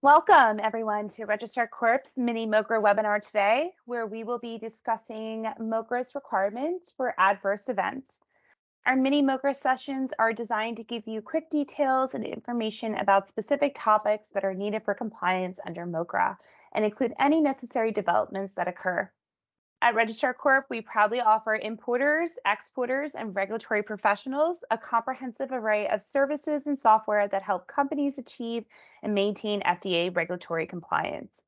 Welcome, everyone, to Registrar Corp's mini MoCRA webinar today, where we will be discussing MoCRA's requirements for adverse events. Our mini MoCRA sessions are designed to give you quick details and information about specific topics that are needed for compliance under MoCRA and include any necessary developments that occur. At Registrar Corp, we proudly offer importers, exporters, and regulatory professionals a comprehensive array of services and software that help companies achieve and maintain FDA regulatory compliance.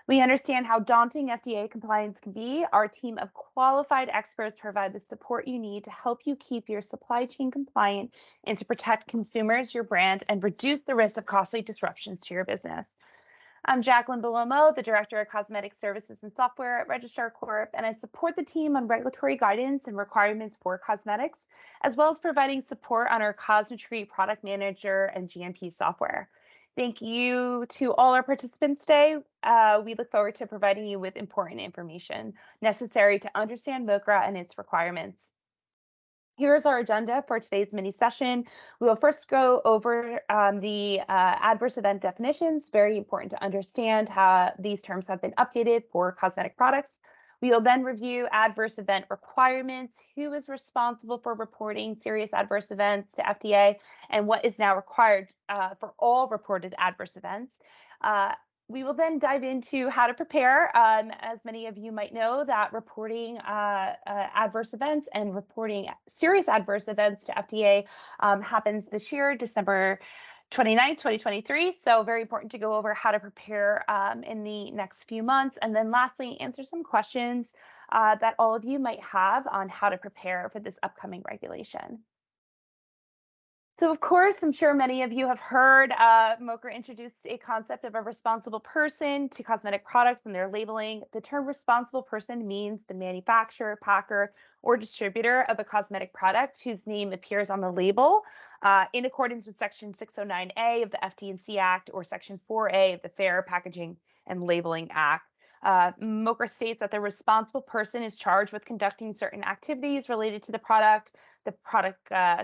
We understand how daunting FDA compliance can be. Our team of qualified experts provide the support you need to help you keep your supply chain compliant and to protect consumers, your brand, and reduce the risk of costly disruptions to your business. I'm Jacqueline Belomo, the Director of Cosmetic Services and Software at Registrar Corp, and I support the team on regulatory guidance and requirements for cosmetics, as well as providing support on our Cosmetry Product Manager and GMP software. Thank you to all our participants today. We look forward to providing you with important information necessary to understand MoCRA and its requirements. Here's our agenda for today's mini session. We will first go over the adverse event definitions. Very important to understand how these terms have been updated for cosmetic products. We will then review adverse event requirements, who is responsible for reporting serious adverse events to FDA, and what is now required for all reported adverse events. We will then dive into how to prepare. As many of you might know, that reporting adverse events and reporting serious adverse events to FDA happens this year, December 29th, 2023. So very important to go over how to prepare in the next few months. And then lastly, answer some questions that all of you might have on how to prepare for this upcoming regulation. So, of course, I'm sure many of you have heard MoCRA introduced a concept of a responsible person to cosmetic products and their labeling. The term responsible person means the manufacturer, packer, or distributor of a cosmetic product whose name appears on the label in accordance with Section 609A of the FD Act or Section 4A of the Fair Packaging and Labeling Act. MoCRA states that the responsible person is charged with conducting certain activities related to the product,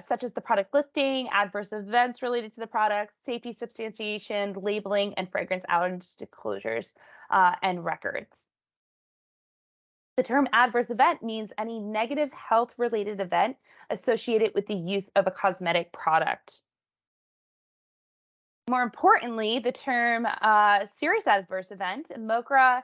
such as the product listing, adverse events related to the product, safety substantiation, labeling, and fragrance allergen disclosures and records. The term adverse event means any negative health-related event associated with the use of a cosmetic product. More importantly, the term serious adverse event, MoCRA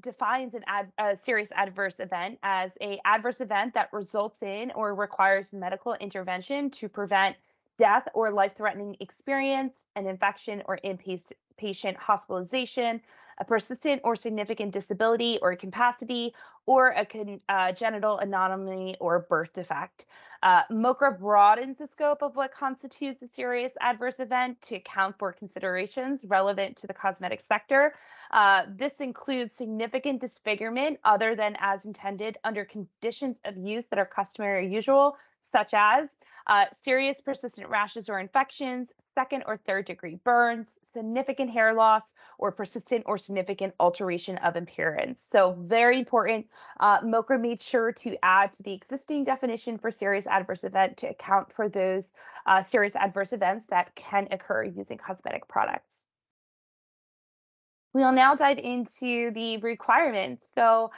defines a serious adverse event as an adverse event that results in or requires medical intervention to prevent death or life-threatening experience, an infection or inpatient hospitalization, a persistent or significant disability or incapacity, or a congenital anomaly or birth defect. MoCRA broadens the scope of what constitutes a serious adverse event to account for considerations relevant to the cosmetic sector. This includes significant disfigurement other than as intended under conditions of use that are customary or usual, such as serious persistent rashes or infections, second or third degree burns, significant hair loss, or persistent or significant alteration of appearance. So very important. MoCRA made sure to add to the existing definition for serious adverse event to account for those serious adverse events that can occur using cosmetic products. We'll now dive into the requirements. So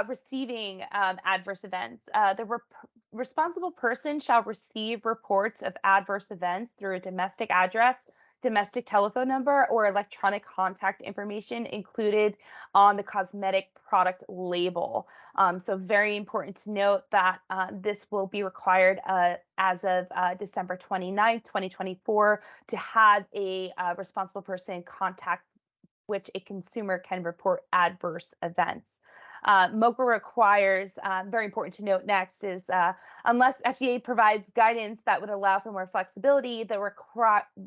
receiving adverse events. The responsible person shall receive reports of adverse events through a domestic address, domestic telephone number, or electronic contact information included on the cosmetic product label. So very important to note that this will be required as of December 29th, 2024, to have a responsible person contact which a consumer can report adverse events. MoCRA requires, very important to note next, is unless FDA provides guidance that would allow for more flexibility, the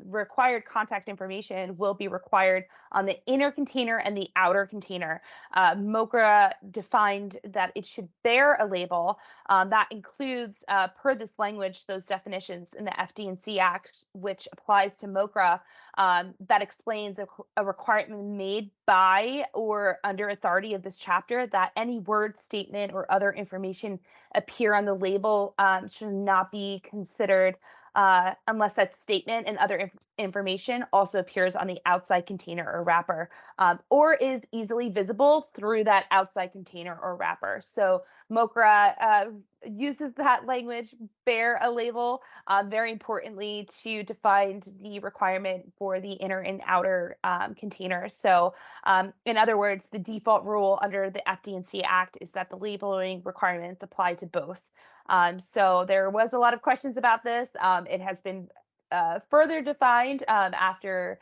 required contact information will be required on the inner container and the outer container. MoCRA defined that it should bear a label that includes, per this language, those definitions in the FD Act, which applies to MoCRA, that explains a requirement made by or under authority of this chapter that any word, statement, or other information appear on the label should not be considered unless that statement and other information also appears on the outside container or wrapper, or is easily visible through that outside container or wrapper. So MoCRA uses that language, bear a label, very importantly to define the requirement for the inner and outer container. So in other words, the default rule under the FD&C Act is that the labeling requirements apply to both. So there was a lot of questions about this. It has been further defined after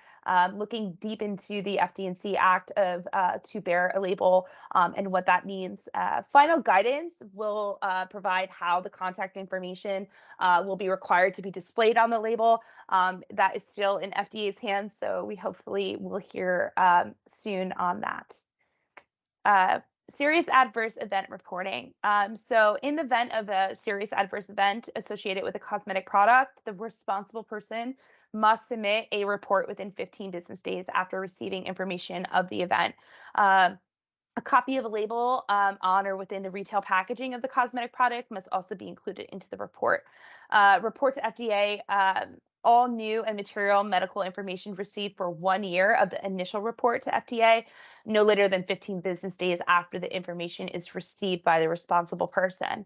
looking deep into the FD&C Act of to bear a label and what that means. Final guidance will provide how the contact information will be required to be displayed on the label. That is still in FDA's hands, so we hopefully will hear soon on that. Serious adverse event reporting. So in the event of a serious adverse event associated with a cosmetic product, the responsible person must submit a report within 15 business days after receiving information of the event. A copy of a label on or within the retail packaging of the cosmetic product must also be included into the report. Report to FDA all new and material medical information received for 1 year of the initial report to FDA, no later than 15 business days after the information is received by the responsible person.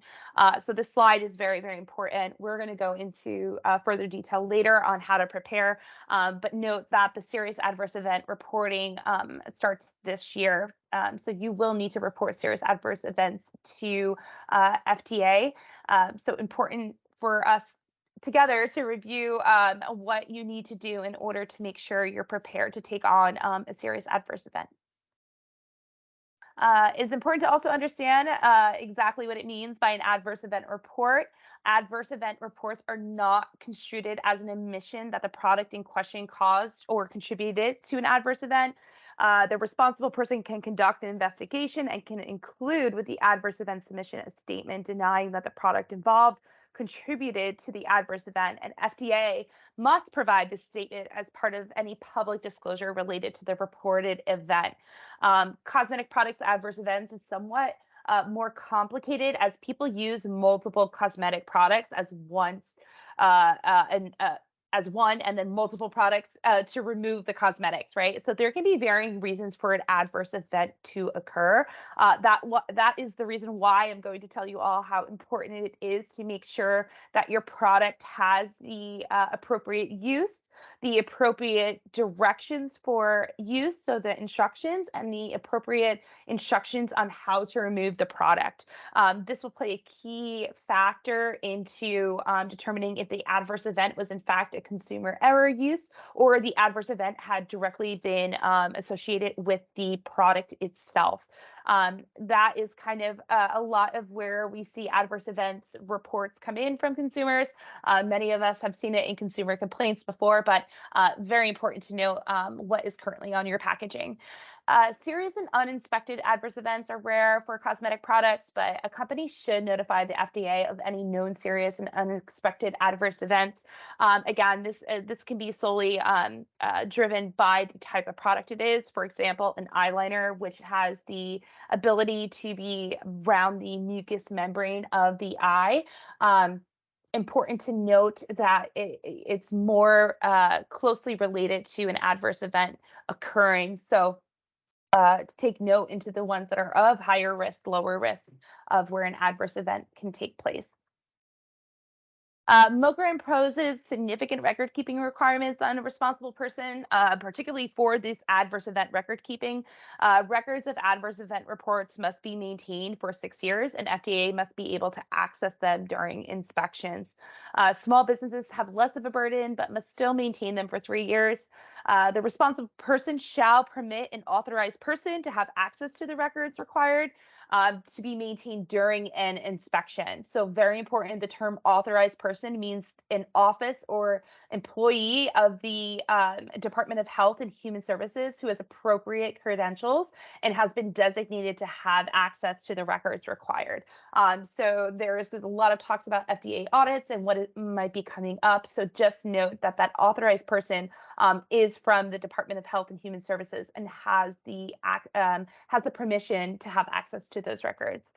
So this slide is very, very important. We're going to go into further detail later on how to prepare, but note that the serious adverse event reporting starts this year. So you will need to report serious adverse events to FDA. So important for us together to review what you need to do in order to make sure you're prepared to take on a serious adverse event. It's important to also understand exactly what it means by an adverse event report. Adverse event reports are not construed as an admission that the product in question caused or contributed to an adverse event. The responsible person can conduct an investigation and can include with the adverse event submission a statement denying that the product involved contributed to the adverse event, and FDA must provide this statement as part of any public disclosure related to the reported event. Cosmetic products adverse events is somewhat more complicated as people use multiple cosmetic products as one and then multiple products to remove the cosmetics, right? So there can be varying reasons for an adverse event to occur. That is the reason why I'm going to tell you all how important it is to make sure that your product has the appropriate use, the appropriate directions for use, so the instructions and the appropriate instructions on how to remove the product. This will play a key factor into determining if the adverse event was in fact a consumer error use or the adverse event had directly been associated with the product itself. That is kind of a lot of where we see adverse events reports come in from consumers. Many of us have seen it in consumer complaints before, but very important to note what is currently on your packaging. Serious and uninspected adverse events are rare for cosmetic products, but a company should notify the FDA of any known serious and unexpected adverse events. Again, this can be solely driven by the type of product it is. For example, an eyeliner, which has the ability to be around the mucous membrane of the eye. Important to note that it's more closely related to an adverse event occurring. So to take note into the ones that are of higher risk, lower risk of where an adverse event can take place. MoCRA imposes significant record-keeping requirements on a responsible person, particularly for this adverse event record-keeping. Records of adverse event reports must be maintained for 6 years, and FDA must be able to access them during inspections. Small businesses have less of a burden, but must still maintain them for 3 years. The responsible person shall permit an authorized person to have access to the records required to be maintained during an inspection. So very important, the term authorized person means an office or employee of the Department of Health and Human Services who has appropriate credentials and has been designated to have access to the records required. So there is a lot of talks about FDA audits and what might be coming up. So just note that that authorized person is is from the Department of Health and Human Services and has the permission to have access to those records.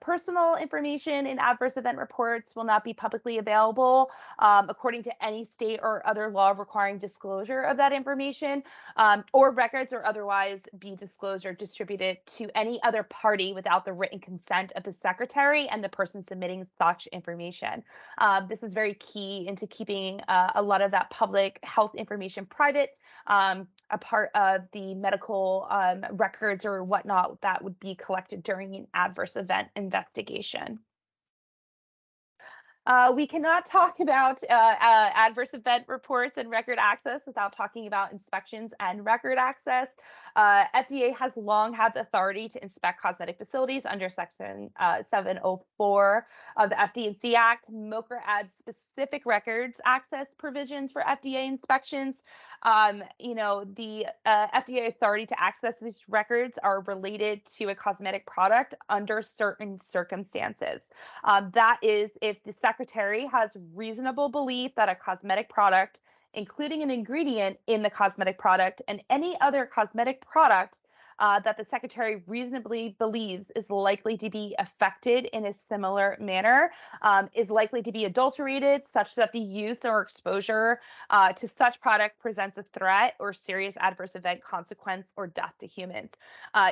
Personal information in adverse event reports will not be publicly available according to any state or other law requiring disclosure of that information, or records or otherwise be disclosed or distributed to any other party without the written consent of the secretary and the person submitting such information. This is very key into keeping a lot of that public health information private, a part of the medical records or whatnot that would be collected during an adverse event investigation. We cannot talk about adverse event reports and record access without talking about inspections and record access. FDA has long had the authority to inspect cosmetic facilities under Section 704 of the FD&C Act. MoCRA adds specific records access provisions for FDA inspections. The FDA authority to access these records are related to a cosmetic product under certain circumstances. That is, if the secretary has reasonable belief that a cosmetic product, including an ingredient in the cosmetic product and any other cosmetic product that the secretary reasonably believes is likely to be affected in a similar manner, is likely to be adulterated such that the use or exposure to such product presents a threat or serious adverse event, consequence, or death to humans.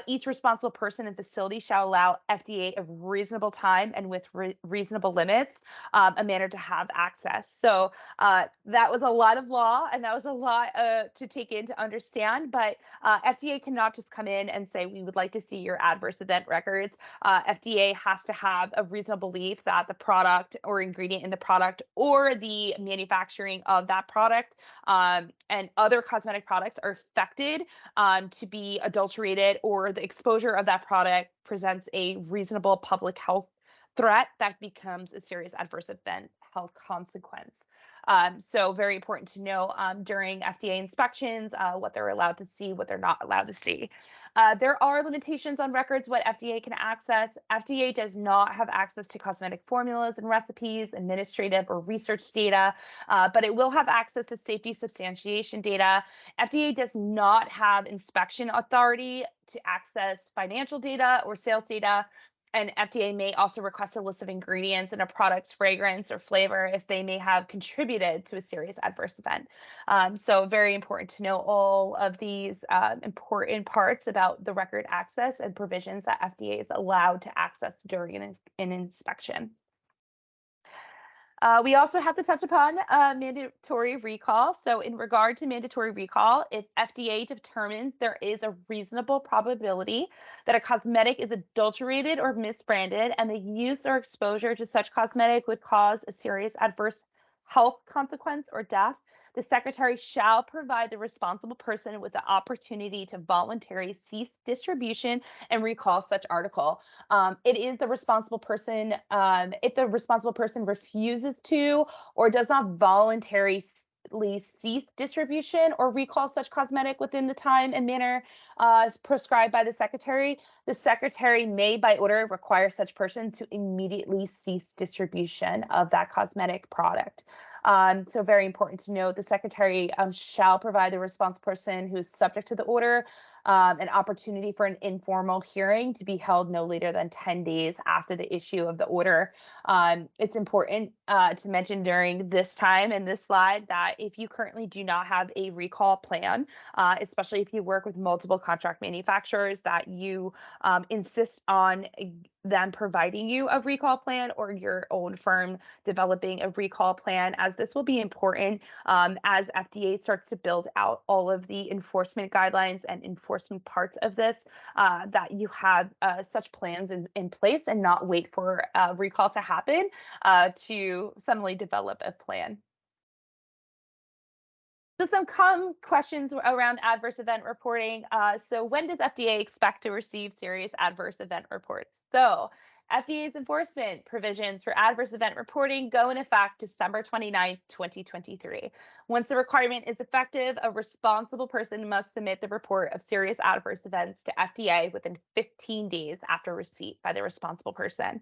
Each responsible person and facility shall allow FDA of reasonable time and with reasonable limits a manner to have access. So that was a lot of law, and that was a lot to take in to understand, but FDA cannot just come in and say, we would like to see your adverse event records. FDA has to have a reasonable belief that the product or ingredient in the product or the manufacturing of that product and other cosmetic products are affected to be adulterated, or the exposure of that product presents a reasonable public health threat that becomes a serious adverse event health consequence. So very important to know during FDA inspections what they're allowed to see, what they're not allowed to see. There are limitations on records, what FDA can access. FDA does not have access to cosmetic formulas and recipes, administrative or research data, but it will have access to safety substantiation data. FDA does not have inspection authority to access financial data or sales data. And FDA may also request a list of ingredients in a product's fragrance or flavor if they may have contributed to a serious adverse event. So very important to know all of these important parts about the record access and provisions that FDA is allowed to access during an inspection. We also have to touch upon mandatory recall. So in regard to mandatory recall, if FDA determines there is a reasonable probability that a cosmetic is adulterated or misbranded and the use or exposure to such cosmetic would cause a serious adverse health consequence or death, the secretary shall provide the responsible person with the opportunity to voluntarily cease distribution and recall such article. It is the responsible person, if the responsible person refuses to or does not voluntarily cease distribution or recall such cosmetic within the time and manner prescribed by the secretary may, by order, require such person to immediately cease distribution of that cosmetic product. So very important to note, the secretary shall provide the responsible person who is subject to the order an opportunity for an informal hearing to be held no later than 10 days after the issue of the order. It's important to mention during this time in this slide that if you currently do not have a recall plan, especially if you work with multiple contract manufacturers, that you insist on them providing you a recall plan or your own firm developing a recall plan, as this will be important as FDA starts to build out all of the enforcement guidelines and enforcement parts of this, that you have such plans in place and not wait for a recall to happen to suddenly develop a plan. So some common questions around adverse event reporting. So when does FDA expect to receive serious adverse event reports? So FDA's enforcement provisions for adverse event reporting go in effect December 29th, 2023. Once the requirement is effective, a responsible person must submit the report of serious adverse events to FDA within 15 days after receipt by the responsible person.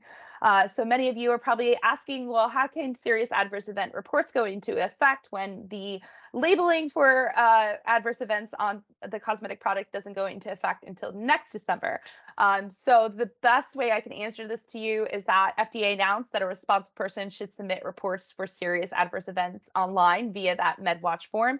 So many of you are probably asking, well, how can serious adverse event reports go into effect when the labeling for adverse events on the cosmetic product doesn't go into effect until next December? So the best way I can answer this to you is that FDA announced that a responsible person should submit reports for serious adverse events online via that MedWatch form.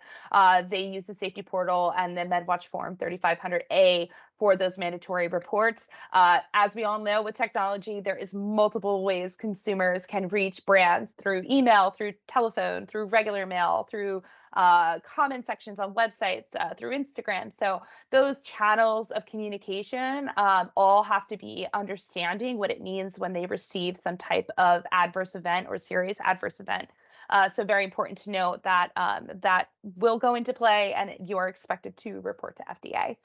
They use the safety portal and the MedWatch form 3500A for those mandatory reports. As we all know, with technology, there is multiple ways consumers can reach brands through email, through telephone, through regular mail, through comment sections on websites, through Instagram. So those channels of communication all have to be understanding what it means when they receive some type of adverse event or serious adverse event. So very important to note that that will go into play and you're expected to report to FDA.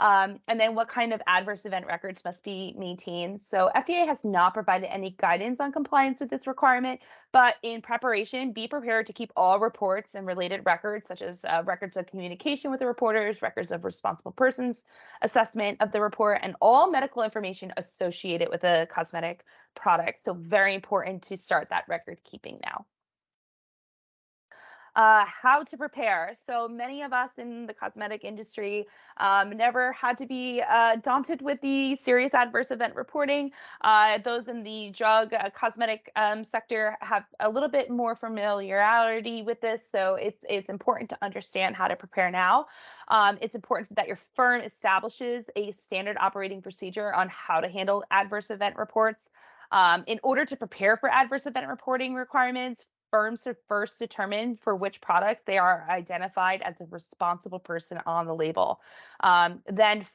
And then what kind of adverse event records must be maintained? So FDA has not provided any guidance on compliance with this requirement, but in preparation, be prepared to keep all reports and related records, such as records of communication with the reporters, records of responsible persons, assessment of the report, and all medical information associated with a cosmetic product. So very important to start that record keeping now. How to prepare. So many of us in the cosmetic industry never had to be daunted with the serious adverse event reporting. Those in the drug cosmetic sector have a little bit more familiarity with this, so it's important to understand how to prepare now. It's important that your firm establishes a standard operating procedure on how to handle adverse event reports. In order to prepare for adverse event reporting requirements, firms to first determine for which products they are identified as a responsible person on the label. Then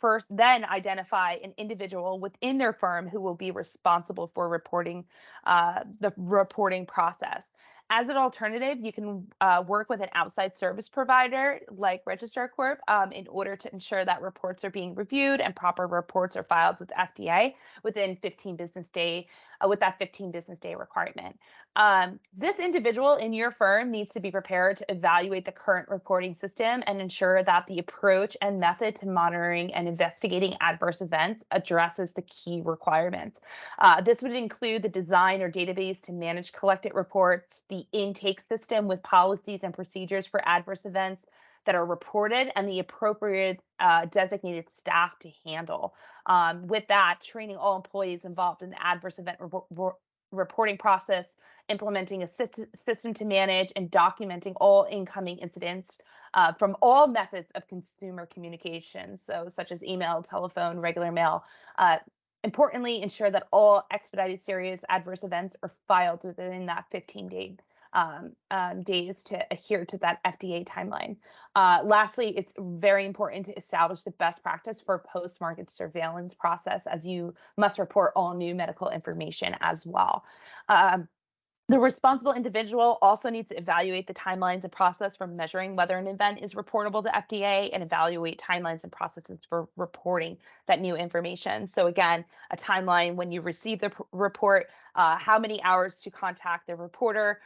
identify an individual within their firm who will be responsible for reporting the reporting process. As an alternative, you can work with an outside service provider like Registrar Corp in order to ensure that reports are being reviewed and proper reports are filed with FDA within 15 business day with that 15 business day requirement. This individual in your firm needs to be prepared to evaluate the current reporting system and ensure that the approach and method to monitoring and investigating adverse events addresses the key requirements. This would include the design or database to manage collected reports, the intake system with policies and procedures for adverse events that are reported, and the appropriate designated staff to handle. With that, training all employees involved in the adverse event reporting process, implementing a system to manage and documenting all incoming incidents from all methods of consumer communication, so such as email, telephone, regular mail. Importantly, ensure that all expedited serious adverse events are filed within that 15-day days to adhere to that FDA timeline. Lastly, it's very important to establish the best practice for post-market surveillance process, as you must report all new medical information as well. The responsible individual also needs to evaluate the timelines and process for measuring whether an event is reportable to FDA and evaluate timelines and processes for reporting that new information. So again, a timeline when you receive the report, how many hours to contact the reporter,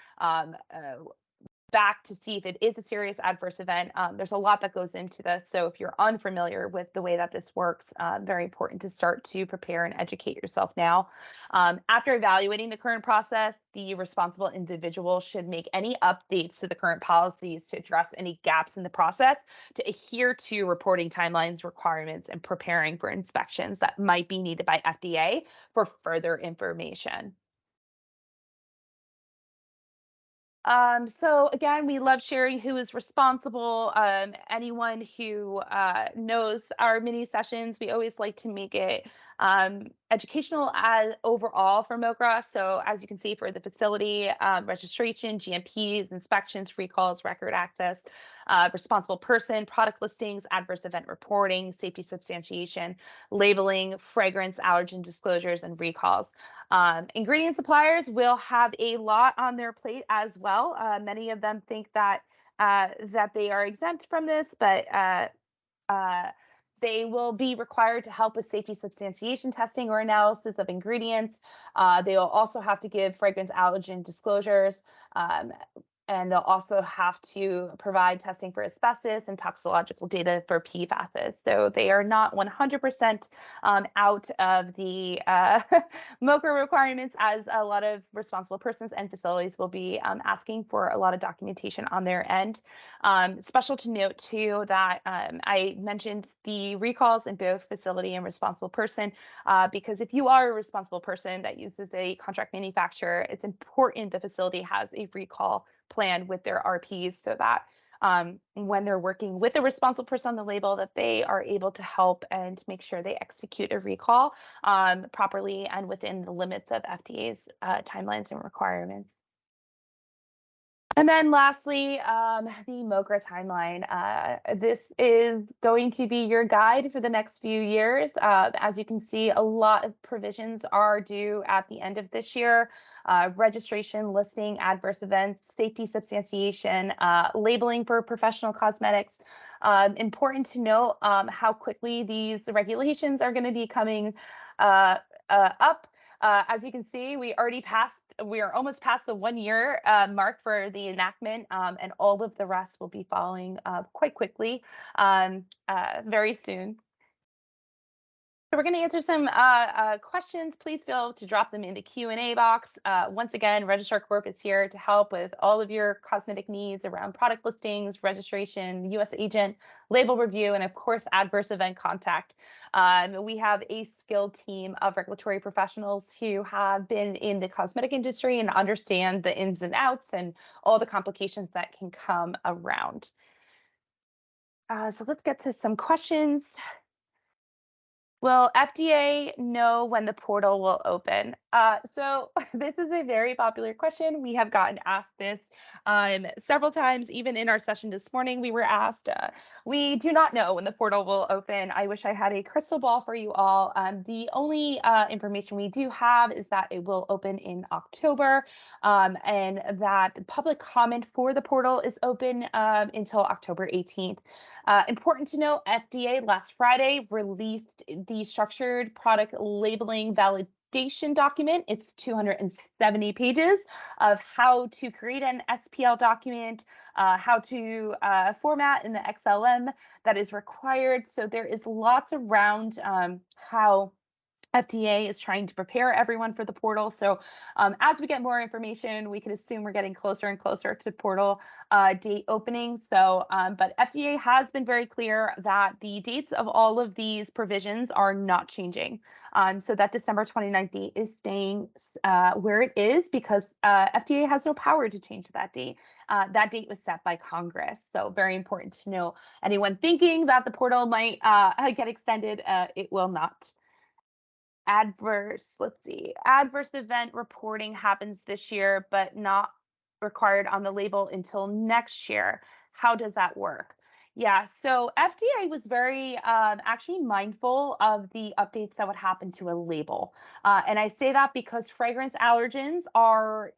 back to see if it is a serious adverse event. There's a lot that goes into this. So if you're unfamiliar with the way that this works, very important to start to prepare and educate yourself now. After evaluating the current process, the responsible individual should make any updates to the current policies to address any gaps in the process, to adhere to reporting timelines, requirements, and preparing for inspections that might be needed by FDA for further information. So again, we love sharing who is responsible. Anyone who knows our mini sessions, we always like to make it educational as overall for MoCRA. So as you can see for the facility, registration, GMPs, inspections, recalls, record access, responsible person, product listings, adverse event reporting, safety substantiation, labeling, fragrance, allergen disclosures, and recalls. Ingredient suppliers will have a lot on their plate as well. Many of them think that that they are exempt from this, but They will be required to help with safety substantiation testing or analysis of ingredients. They will also have to give fragrance allergen disclosures. Um, and they'll also have to provide testing for asbestos and toxicological data for PFASs. So they are not 100% out of the MoCRA requirements, as a lot of responsible persons and facilities will be asking for a lot of documentation on their end. Special to note too that I mentioned the recalls in both facility and responsible person, because if you are a responsible person that uses a contract manufacturer, it's important the facility has a recall plan with their RPs so that when they're working with a responsible person on the label, that they are able to help and make sure they execute a recall properly and within the limits of FDA's timelines and requirements. And then lastly, the MoCRA timeline. This is going to be your guide for the next few years. As you can see, a lot of provisions are due at the end of this year. Registration, listing, adverse events, safety substantiation, labeling for professional cosmetics. Important to note how quickly these regulations are going to be coming up. As you can see, we are almost past the 1 year mark for the enactment, and all of the rest will be following quite quickly very soon. So we're going to answer some questions. Please feel to drop them in the Q&A box. Once again, Registrar Corp is here to help with all of your cosmetic needs around product listings, registration, U.S. agent, label review, and of course, adverse event contact. We have a skilled team of regulatory professionals who have been in the cosmetic industry and understand the ins and outs and all the complications that can come around. So let's get to some questions. Will FDA know when the portal will open? So this is a very popular question. We have gotten asked this several times. Even in our session this morning, we were asked. We do not know when the portal will open. I wish I had a crystal ball for you all. The only information we do have is that it will open in October, and that public comment for the portal is open until October 18th. Important to note, FDA last Friday released the structured product labeling validation document. It's 270 pages of how to create an SPL document, how to format in the XLM that is required. So there is lots around how FDA is trying to prepare everyone for the portal. So as we get more information, we can assume we're getting closer and closer to portal date opening. So, but FDA has been very clear that the dates of all of these provisions are not changing. So that December 29th date is staying where it is because FDA has no power to change that date. That date was set by Congress. So very important to know. Anyone thinking that the portal might get extended, it will not. Adverse event reporting happens this year, but not required on the label until next year. How does that work? Yeah, so FDA was very actually mindful of the updates that would happen to a label. And I say that because fragrance allergens are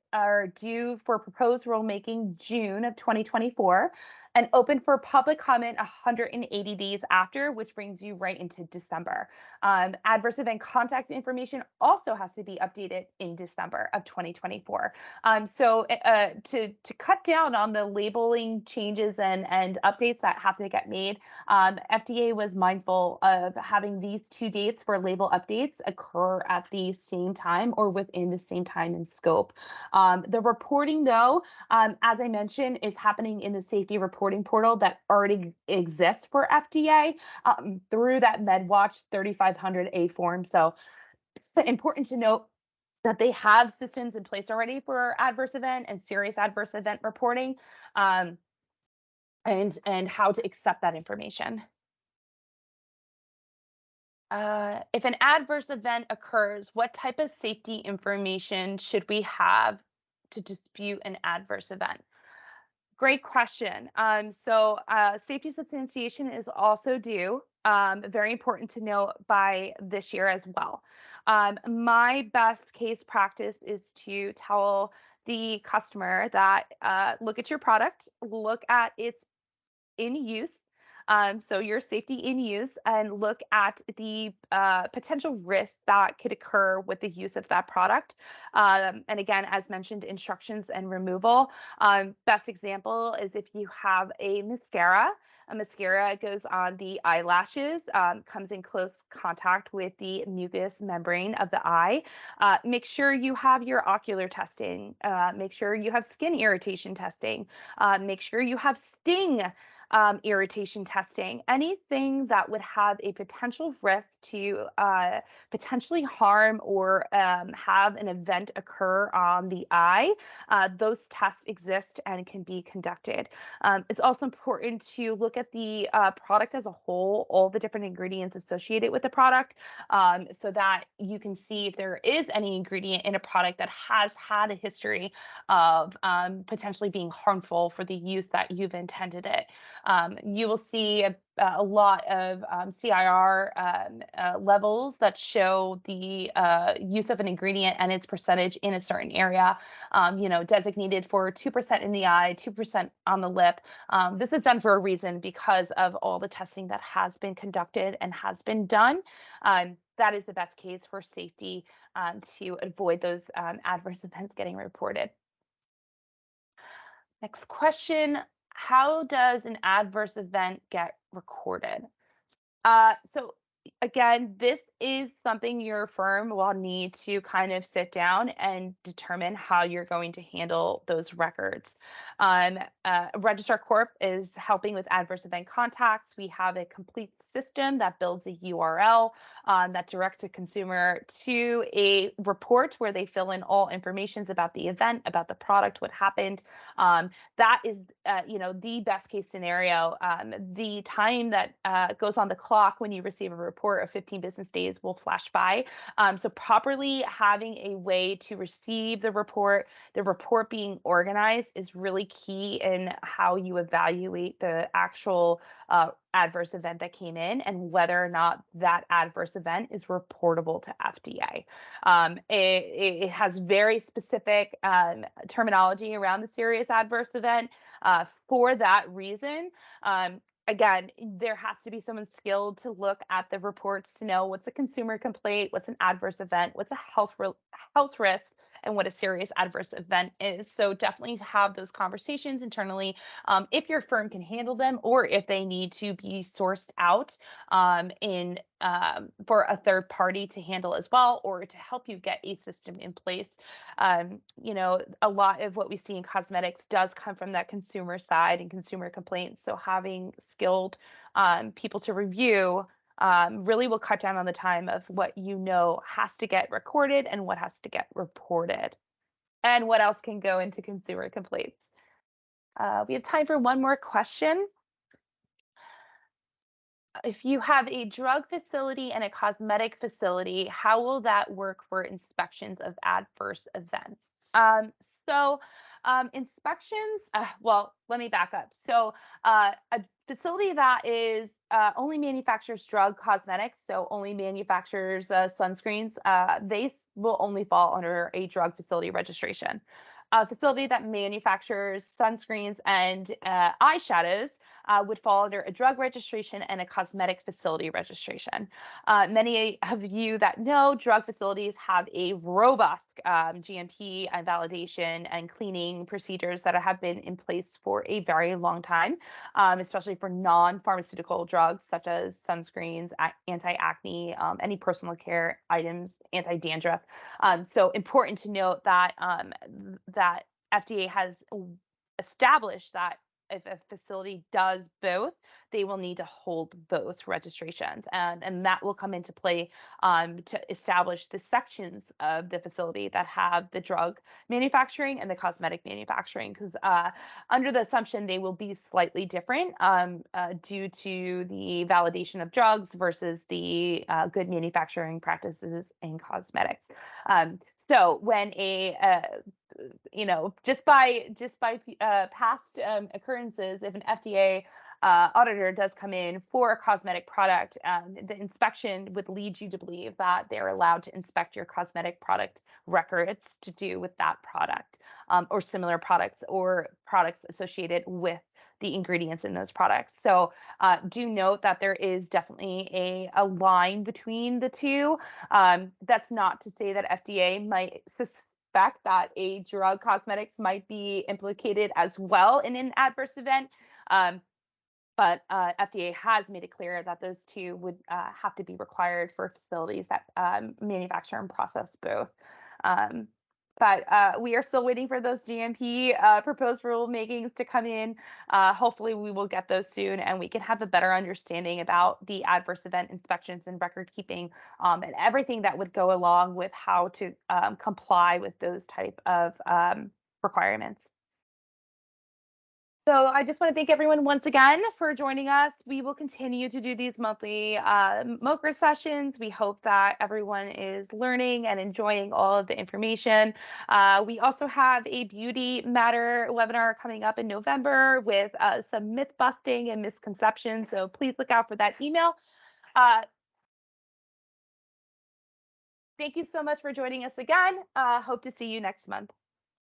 due for proposed rulemaking June of 2024 and open for public comment 180 days after, which brings you right into December. Adverse event contact information also has to be updated in December of 2024. So to cut down on the labeling changes and updates that have to get made, FDA was mindful of having these two dates for label updates occur at the same time or within the same time and scope. The reporting, though, as I mentioned, is happening in the safety reporting portal that already exists for FDA through that MedWatch 3500A form. So it's important to note that they have systems in place already for adverse event and serious adverse event reporting, and how to accept that information. If an adverse event occurs, what type of safety information should we have to dispute an adverse event? Great question. So safety substantiation is also due. Very important to note by this year as well. My best case practice is to tell the customer that look at your product, look at its in use, So your safety in use, and look at the potential risks that could occur with the use of that product. And again, as mentioned, instructions and removal. Best example is if you have a mascara. A mascara goes on the eyelashes, comes in close contact with the mucous membrane of the eye. Make sure you have your ocular testing. Make sure you have skin irritation testing. Make sure you have sting irritation testing. Anything that would have a potential risk to potentially harm or have an event occur on the eye, those tests exist and can be conducted. It's also important to look at the product as a whole, all the different ingredients associated with the product, so that you can see if there is any ingredient in a product that has had a history of potentially being harmful for the use that you've intended it. You will see a lot of CIR levels that show the use of an ingredient and its percentage in a certain area, designated for 2% in the eye, 2% on the lip. This is done for a reason because of all the testing that has been conducted and has been done. That is the best case for safety to avoid those adverse events getting reported. Next question, how does an adverse event get recorded? So again, this is something your firm will need to kind of sit down and determine how you're going to handle those records. Registrar Corp is helping with adverse event contacts. We have a complete system that builds a URL that directs a consumer to a report where they fill in all informations about the event, about the product, what happened. That is, the best case scenario. The time that goes on the clock when you receive a report of 15 business days will flash by. So properly having a way to receive the report being organized is really key in how you evaluate the actual adverse event that came in and whether or not that adverse event is reportable to FDA. It has very specific terminology around the serious adverse event. For that reason, again, there has to be someone skilled to look at the reports to know what's a consumer complaint, what's an adverse event, what's a health risk, and what a serious adverse event is. So definitely have those conversations internally, if your firm can handle them or if they need to be sourced out for a third party to handle as well, or to help you get a system in place. A lot of what we see in cosmetics does come from that consumer side and consumer complaints. So having skilled people to review really will cut down on the time of what has to get recorded and what has to get reported, and what else can go into consumer complaints. We have time for one more question. If you have a drug facility and a cosmetic facility, how will that work for inspections of adverse events? So inspections, well, let me back up. So a facility that is only manufactures drug cosmetics, so only manufactures sunscreens, they will only fall under a drug facility registration. A facility that manufactures sunscreens and eyeshadows would fall under a drug registration and a cosmetic facility registration. Many of you that know, drug facilities have a robust GMP and validation and cleaning procedures that have been in place for a very long time, especially for non-pharmaceutical drugs such as sunscreens, anti-acne, any personal care items, anti-dandruff. So important to note that that FDA has established that if a facility does both, they will need to hold both registrations, and that will come into play to establish the sections of the facility that have the drug manufacturing and the cosmetic manufacturing, because under the assumption they will be slightly different due to the validation of drugs versus the good manufacturing practices in cosmetics. So when just by past occurrences, if an FDA auditor does come in for a cosmetic product, the inspection would lead you to believe that they're allowed to inspect your cosmetic product records to do with that product, or similar products or products associated with the ingredients in those products. So do note that there is definitely a line between the two. That's not to say that FDA might suspect that a drug cosmetics might be implicated as well in an adverse event. But FDA has made it clear that those two would have to be required for facilities that manufacture and process both. Um, but we are still waiting for those GMP proposed rulemakings to come in. Hopefully, we will get those soon, and we can have a better understanding about the adverse event inspections and record keeping, and everything that would go along with how to comply with those type of requirements. So I just want to thank everyone once again for joining us. We will continue to do these monthly MoCRA sessions. We hope that everyone is learning and enjoying all of the information. We also have a beauty matter webinar coming up in November with some myth busting and misconceptions. So please look out for that email. Thank you so much for joining us again. Hope to see you next month.